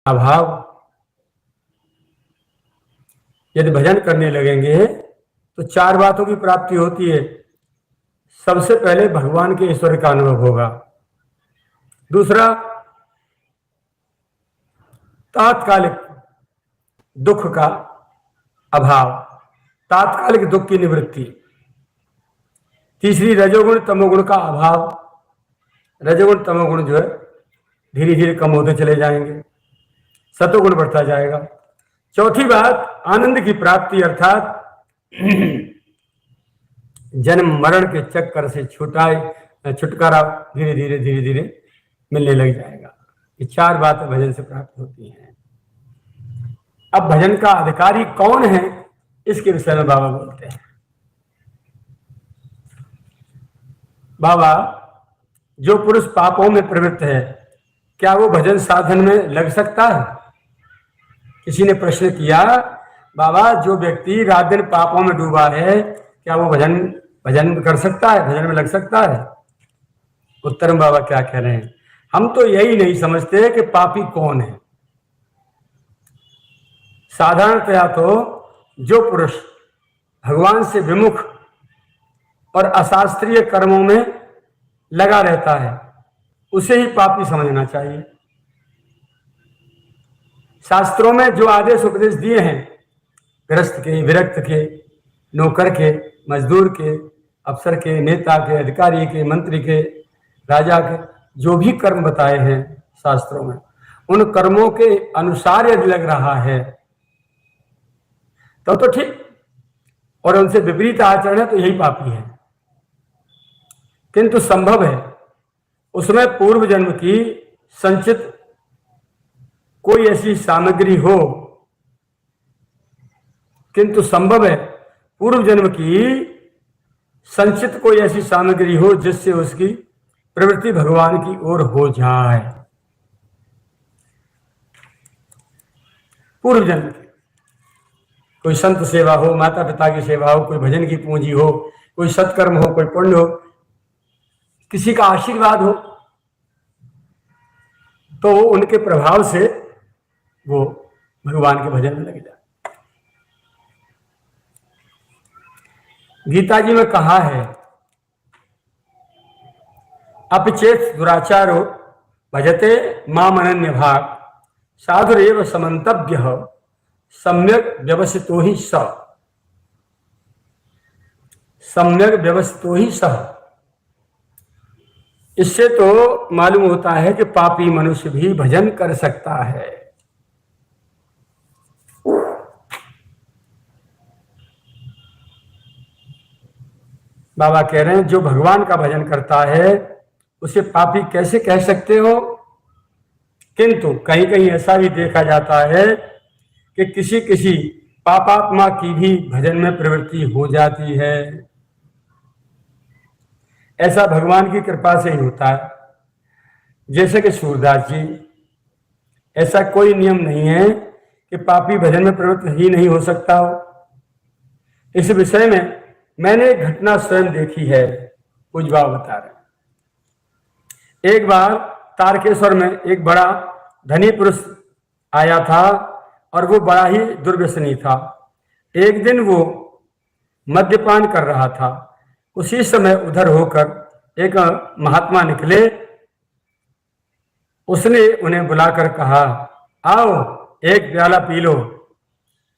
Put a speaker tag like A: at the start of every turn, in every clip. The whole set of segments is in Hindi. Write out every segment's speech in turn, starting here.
A: अभाव। यदि भजन करने लगेंगे तो चार बातों की प्राप्ति होती है। सबसे पहले भगवान के ईश्वर का अनुभव होगा। दूसरा, तात्कालिक दुख का अभाव, तात्कालिक दुख की निवृत्ति। तीसरी, रजोगुण तमोगुण का अभाव। रजोगुण तमोगुण जो है धीरे धीरे कम होते चले जाएंगे, सतोगुण बढ़ता जाएगा। चौथी बात, आनंद की प्राप्ति, अर्थात जन्म मरण के चक्कर से छुटकारा धीरे धीरे मिलने लग जाएगा। ये चार बातें भजन से प्राप्त होती हैं। अब भजन का अधिकारी कौन है, इसके विषय में बाबा बोलते हैं। बाबा, जो पुरुष पापों में प्रवृत्त है, क्या वो भजन साधन में लग सकता है? किसी ने प्रश्न किया, बाबा जो व्यक्ति रात दिन पापों में डूबा है, क्या वो भजन कर सकता है, भजन में लग सकता है? उत्तर में बाबा क्या कह रहे हैं, हम तो यही नहीं समझते कि पापी कौन है। साधारणतया तो जो पुरुष भगवान से विमुख और अशास्त्रीय कर्मों में लगा रहता है, उसे ही पापी समझना चाहिए। शास्त्रों में जो आदेश उपदेश दिए हैं, गृहस्थ के, विरक्त के, नौकर के, मजदूर के, अफसर के, नेता के, अधिकारी के, मंत्री के, राजा के, जो भी कर्म बताए हैं शास्त्रों में, उन कर्मों के अनुसार यदि लग रहा है तो ठीक, और उनसे विपरीत आचरण है तो यही पापी है। किंतु संभव है उसमें पूर्व जन्म की संचित कोई ऐसी सामग्री हो, किंतु संभव है पूर्व जन्म की संचित कोई ऐसी सामग्री हो जिससे उसकी प्रवृत्ति भगवान की ओर हो जाए। पूर्व जन्म की कोई संत सेवा हो, माता पिता की सेवा हो, कोई भजन की पूंजी हो, कोई सत्कर्म हो, कोई पुण्य हो, किसी का आशीर्वाद हो, तो उनके प्रभाव से वो भगवान के भजन में लग जाए। गीता जी में कहा है, अपचेत दुराचारो भजते माम अनन्य भाग साधुरेव समन्तव्यः सम्यक व्यवसितो ही स। सम्यक व्यवसितो ही सह। इससे तो मालूम होता है कि पापी मनुष्य भी भजन कर सकता है। बाबा कह रहे हैं, जो भगवान का भजन करता है उसे पापी कैसे कह सकते हो? किंतु कहीं कहीं ऐसा भी देखा जाता है कि किसी किसी पापात्मा की भी भजन में प्रवृत्ति हो जाती है। ऐसा भगवान की कृपा से ही होता है। जैसे कि सूरदास जी, ऐसा कोई नियम नहीं है कि पापी भजन में प्रवृत्त ही नहीं हो सकता हो। इस विषय में मैंने एक घटना स्वयं देखी है, पूज्य बाबा बता रहे। एक बार तारकेश्वर में एक बड़ा धनी पुरुष आया था और वो बड़ा ही दुर्व्यसनी था। एक दिन वो मद्यपान कर रहा था। उसी समय उधर होकर एक महात्मा निकले। उसने उन्हें बुलाकर कहा, आओ एक प्याला पी लो।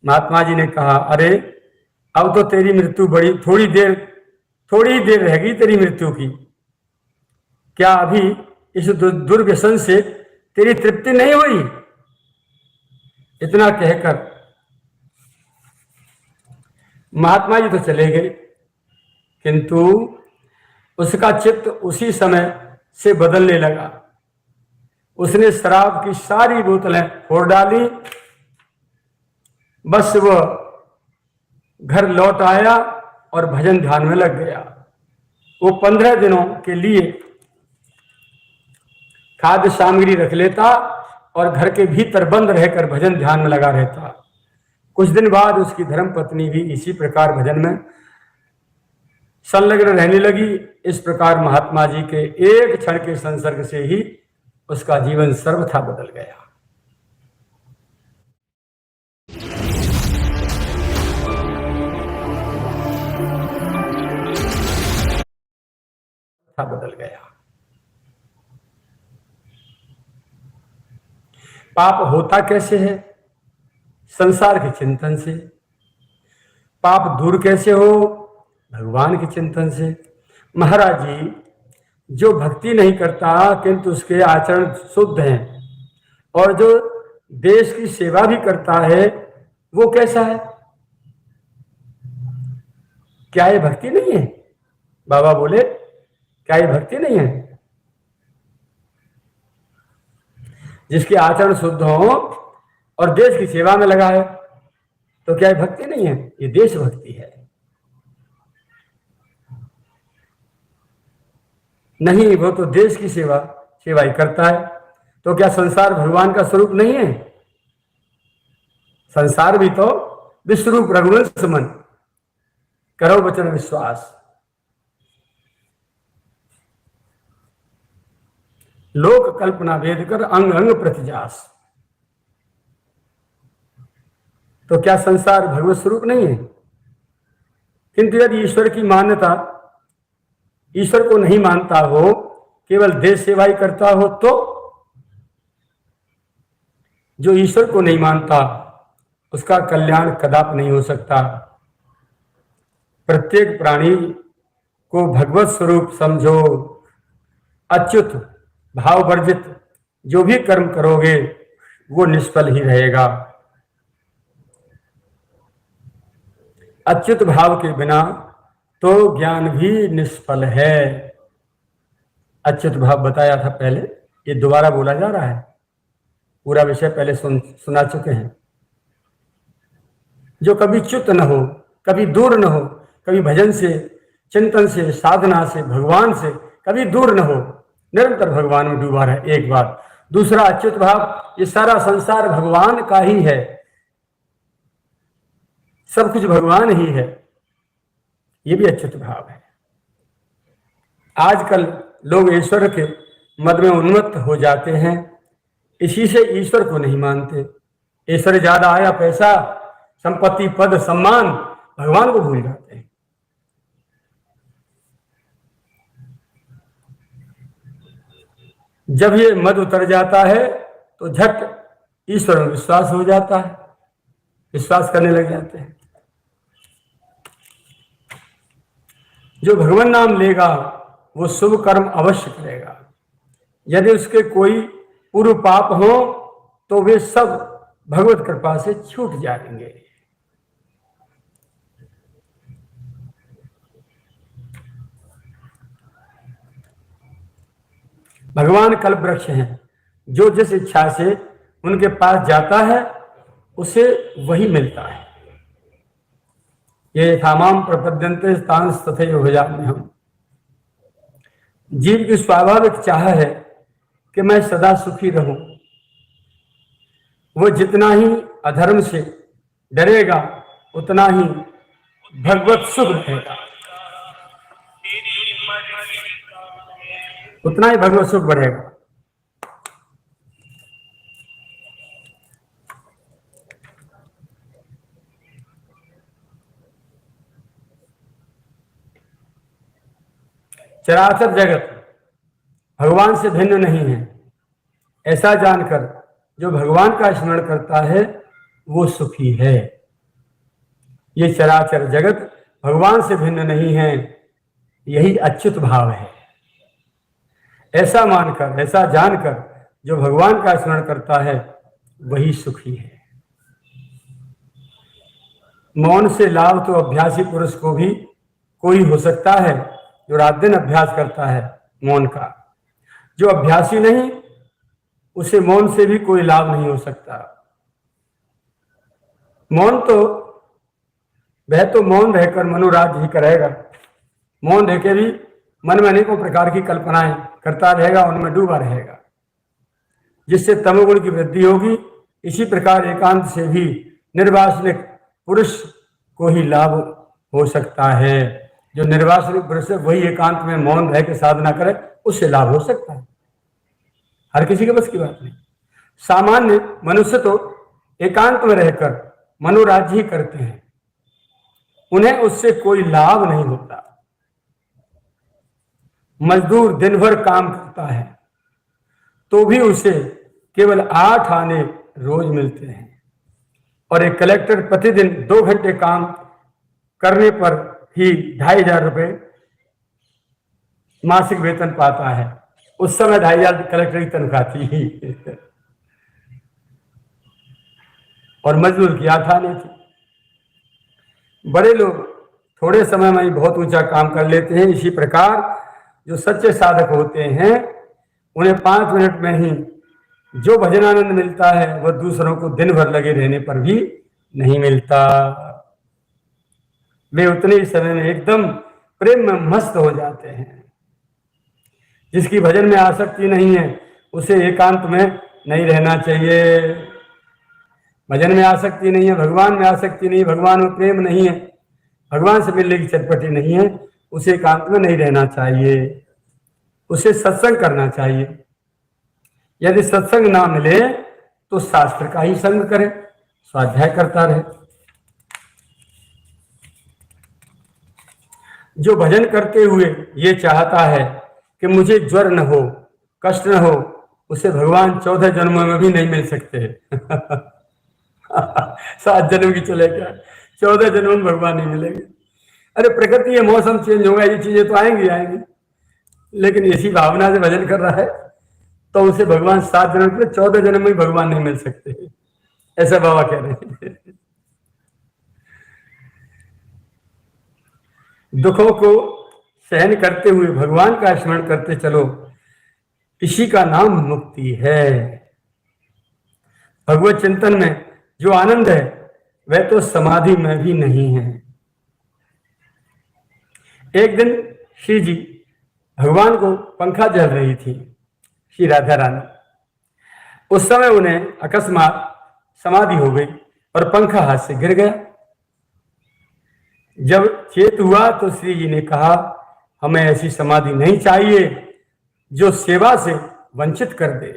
A: महात्मा जी ने कहा, अरे अब तो तेरी मृत्यु बड़ी थोड़ी देर रहेगी तेरी मृत्यु की। क्या अभी इस दुर्व्यसन से तेरी तृप्ति नहीं हुई? इतना कहकर महात्मा जी तो चले गए, किंतु उसका चित्त उसी समय से बदलने लगा। उसने शराब की सारी बोतलें फोड़ डाली। बस वह घर लौट आया और भजन ध्यान में लग गया। वो 15 दिनों के लिए खाद्य सामग्री रख लेता और घर के भीतर बंद रहकर भजन ध्यान में लगा रहता। कुछ दिन बाद उसकी धर्म पत्नी भी इसी प्रकार भजन में संलग्न रहने लगी। इस प्रकार महात्मा जी के एक क्षण के संसर्ग से ही उसका जीवन सर्वथा बदल गया। था बदल गया। पाप होता कैसे है? संसार के चिंतन से। पाप दूर कैसे हो? भगवान के चिंतन से। महाराज जी, जो भक्ति नहीं करता किंतु उसके आचरण शुद्ध हैं और जो देश की सेवा भी करता है, वो कैसा है? क्या ये भक्ति नहीं है? बाबा बोले, क्या ये भक्ति नहीं है? जिसके आचरण शुद्ध हो और देश की सेवा में लगा है, तो क्या ये भक्ति नहीं है? ये देशभक्ति है। नहीं, वो तो देश की सेवा ही करता है। तो क्या संसार भगवान का स्वरूप नहीं है? संसार भी तो विश्वरूप रघुवंश मन, करो वचन विश्वास। लोक कल्पना वेद कर अंग अंग प्रतिजास। तो क्या संसार भगवत स्वरूप नहीं है? किंतु यदि ईश्वर की मान्यता, ईश्वर को नहीं मानता हो, केवल देश सेवा ही करता हो, तो जो ईश्वर को नहीं मानता उसका कल्याण कदापि नहीं हो सकता। प्रत्येक प्राणी को भगवत स्वरूप समझो। अच्युत भाव वर्जित जो भी कर्म करोगे वो निष्फल ही रहेगा। अच्युत भाव के बिना तो ज्ञान भी निष्फल है। अच्युत भाव बताया था पहले, ये दोबारा बोला जा रहा है। पूरा विषय पहले सुना चुके हैं। जो कभी च्युत न हो, कभी दूर न हो, कभी भजन से, चिंतन से, साधना से, भगवान से कभी दूर न हो, निरंतर भगवान में डूबा रहे, एक बात। दूसरा अच्युत भाव, ये सारा संसार भगवान का ही है, सब कुछ भगवान ही है, ये भी अच्युत भाव है। आजकल लोग ईश्वर के मद में उन्मत्त हो जाते हैं, इसी से ईश्वर को नहीं मानते। ईश्वर ज्यादा आया, पैसा, संपत्ति, पद, सम्मान, भगवान को भूल जाते हैं। जब ये मद उतर जाता है तो झट ईश्वर में विश्वास हो जाता है, विश्वास करने लग जाते हैं। जो भगवान नाम लेगा वो शुभ कर्म अवश्य करेगा। यदि उसके कोई पूर्व पाप हो तो वे सब भगवत कृपा से छूट जाएंगे। भगवान कल्प वृक्ष हैं, जो जिस इच्छा से उनके पास जाता है उसे वही मिलता है। ये थामाम प्रपद्यन्ते तांस तथैव भजाम्यहम्। जीव की स्वाभाविक चाह है कि मैं सदा सुखी रहूं। वो जितना ही अधर्म से डरेगा उतना ही भगवत सुख बढ़ेगा, उतना ही भगवत सुख बढ़ेगा। चराचर जगत भगवान से भिन्न नहीं है, ऐसा जानकर जो भगवान का स्मरण करता है वो सुखी है। ये चराचर जगत भगवान से भिन्न नहीं है, यही अच्युत भाव है। ऐसा मानकर, ऐसा जानकर जो भगवान का स्मरण करता है वही सुखी है। मौन से लाभ तो अभ्यासी पुरुष को भी कोई हो सकता है जो रात दिन अभ्यास करता है मौन का। जो अभ्यासी नहीं उसे मौन से भी कोई लाभ नहीं हो सकता। मौन तो वह तो मौन रहकर मनोराज्य ही करेगा, मौन रहकर भी मन में अनेकों प्रकार की कल्पनाएं करता रहेगा, उनमें डूबा रहेगा, जिससे तमोगुण की वृद्धि होगी। इसी प्रकार एकांत से भी निर्वासनिक पुरुष को ही लाभ हो सकता है। जो निर्वासनिक पुरुष है वही एकांत में मौन रह के साधना करे, उससे लाभ हो सकता है। हर किसी के बस की बात नहीं। सामान्य मनुष्य तो एकांत में रहकर मनोराज्य ही करते हैं, उन्हें उससे कोई लाभ नहीं होता। मजदूर दिन भर काम करता है तो भी उसे केवल 8 आने रोज मिलते हैं, और एक कलेक्टर प्रतिदिन 2 घंटे काम करने पर ही 2,500 रुपये मासिक वेतन पाता है। उस समय 2,500 कलेक्टर की तनख्वाह थी और मजदूर की 8 आने थी। बड़े लोग थोड़े समय में ही बहुत ऊंचा काम कर लेते हैं। इसी प्रकार जो सच्चे साधक होते हैं उन्हें 5 मिनट में ही जो भजनानंद मिलता है वह दूसरों को दिन भर लगे रहने पर भी नहीं मिलता। वे उतने ही समय में एकदम प्रेम में मस्त हो जाते हैं। जिसकी भजन में आसक्ति नहीं है उसे एकांत में नहीं रहना चाहिए। भजन में आसक्ति नहीं है, भगवान में आसक्ति नहीं, भगवान में प्रेम नहीं है, भगवान से मिलने की चटपटी नहीं है, उसे एकांत में नहीं रहना चाहिए। उसे सत्संग करना चाहिए। यदि सत्संग ना मिले तो शास्त्र का ही संग करे, स्वाध्याय करता रहे। जो भजन करते हुए ये चाहता है कि मुझे ज्वर न हो, कष्ट न हो, उसे भगवान 14 जन्मों में भी नहीं मिल सकते 7 जन्म की चले क्या, 14 जन्म में भगवान नहीं मिलेंगे। अरे प्रकृति ये मौसम चेंज होगा, ये चीजें तो आएंगी आएंगी, लेकिन इसी भावना से भजन कर रहा है तो उसे भगवान 7 जन्म के 14 जन्म में भगवान नहीं मिल सकते, ऐसा बाबा कह रहे हैं। दुखों को सहन करते हुए भगवान का स्मरण करते चलो, इसी का नाम मुक्ति है। भगवत चिंतन में जो आनंद है वह तो समाधि में भी नहीं है। एक दिन श्री जी भगवान को पंखा जल रही थी, श्री राधा रानी। उस समय उन्हें अकस्मात समाधि हो गई और पंखा हाथ से गिर गया। जब चेत हुआ तो श्री जी ने कहा, हमें ऐसी समाधि नहीं चाहिए जो सेवा से वंचित कर दे।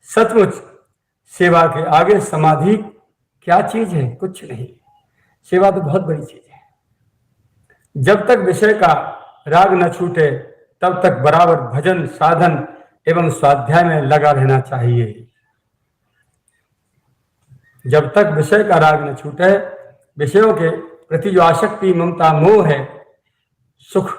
A: सचमुच सेवा के आगे समाधि क्या चीज है? कुछ नहीं। सेवा तो बहुत बड़ी चीज है। जब तक विषय का राग न छूटे तब तक बराबर भजन, साधन एवं स्वाध्याय में लगा रहना चाहिए। जब तक विषय का राग न छूटे, विषयों के प्रति जो आसक्ति, ममता, मोह है, सुख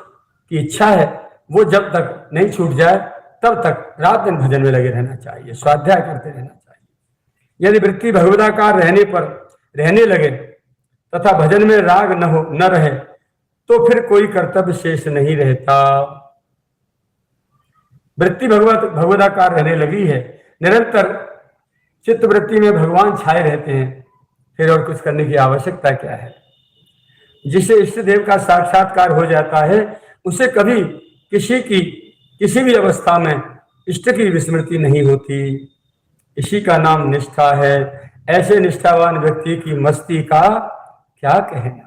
A: की इच्छा है, वो जब तक नहीं छूट जाए तब तक रात दिन भजन में लगे रहना चाहिए, स्वाध्याय करते रहना चाहिए। यदि वृत्ति भगवदाकार रहने पर रहने लगे तथा भजन में राग न रहे तो फिर कोई कर्तव्य शेष नहीं रहता। वृत्ति भगवदाकार रहने लगी है, निरंतर चित्त वृत्ति में भगवान छाए रहते हैं, फिर और कुछ करने की आवश्यकता क्या है? जिसे इष्ट देव का साक्षात्कार हो जाता है उसे कभी किसी भी अवस्था में इष्ट की विस्मृति नहीं होती। इसी का नाम निष्ठा है। ऐसे निष्ठावान व्यक्ति की मस्ती का क्या कहना।